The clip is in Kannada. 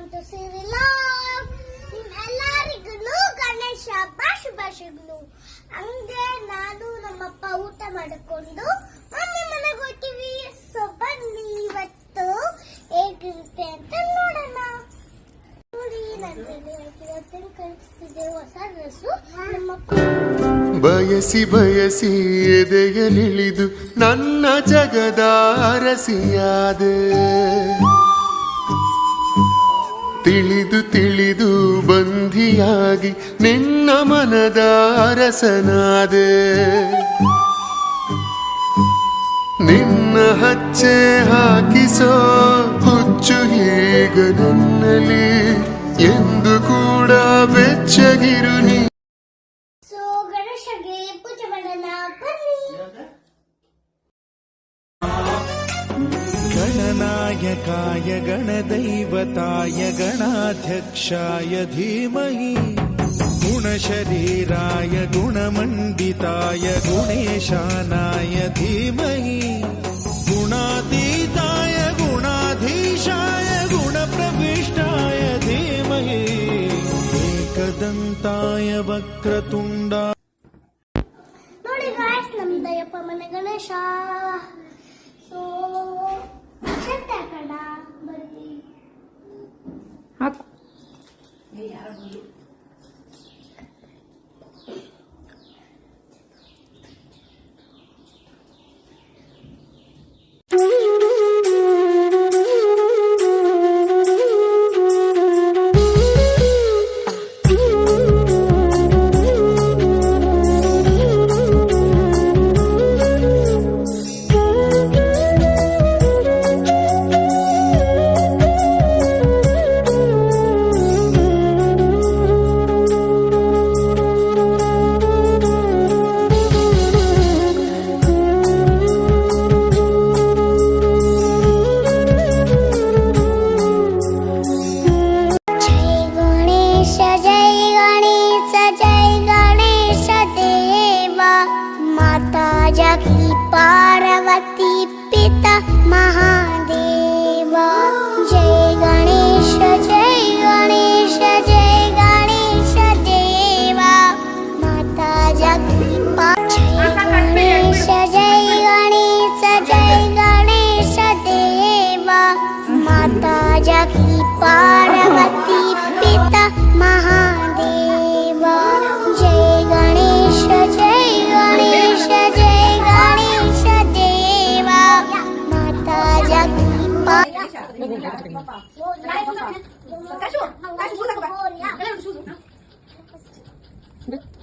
Welcome to ಸಿರಿಲಾಗ್. ನಿಮ್ಮೆಲ್ಲರಿಗೂ ಗಣೇಶ ಶುಭಾಶಯಗಳು. ಹಂಗೆ ನಾನು ನಮ್ಮಪ್ಪ ಊಟ ಮಾಡಿಕೊಂಡು ಮಮ್ಮಿ ಮನೆಗೆ ಹೋಗ್ತೀವಿ. ಸೊ ಬನ್ನಿ ಇವತ್ತು ಹೇಗಿರುತ್ತೆ ಅಂತ ನೋಡೋಣ. ನೋಡಿ ನನ್ನ ಕಳಿಸ್ತಿದೆ ಹೊಸ ಡ್ರೆಸ್ಸು. ನಮ್ಮಪ್ಪ ಬಯಸಿ ಬಯಸಿ ಎದೆಯಲಿಳಿದು ನನ್ನ ಜಗದ ಅರಸಿಯಾದೆ, ತಿಳಿದು ತಿಳಿದು ಬಂಧಿಯಾಗಿ ನಿನ್ನ ಮನದ ಅರಸನಾದೆ. ನಿನ್ನ ಹಚ್ಚೆ ಹಾಕಿಸೋ ಹುಚ್ಚು ಹೀಗ ನನ್ನಲ್ಲಿ ಎಂದು ಕೂಡ ಬೆಚ್ಚಗಿರು ನೀ. ಸೊ ಗಣೇಶಗೆ ಪೂಜೆ ಮಾಡೋಣ ಬನ್ನಿ. गणनायकाय गणदैवताय गणाध्यक्षाय धीमहि, गुणशरीराय गुणमण्डिताय गुणेशानाय धीमहि, गुणातीताय गुणाधीशाय गुणप्रविष्टाय धीमहि, एकदन्ताय वक्रतुण्डा. ನೋಡಿ ಗಾಯ್ಸ್, ನಮ್ದಯ್ಯಪ್ಪ ಮನೆ ಗಣೇಶ. ಸೊ ಶರ್ಟ್ ಹಾಕೋಣ ಬನ್ನಿ. ಹಾಕು. पार्वती पिता महादेव. जय गणेश जय गणेश जय गणेश देवा. माता जगती जय गणेश जय गणेश जय गणेश देवा. माता जगती पार्वती पिता महादेव. जय गणेश जय गणेश जय गणेश देवा. माता जगती Good.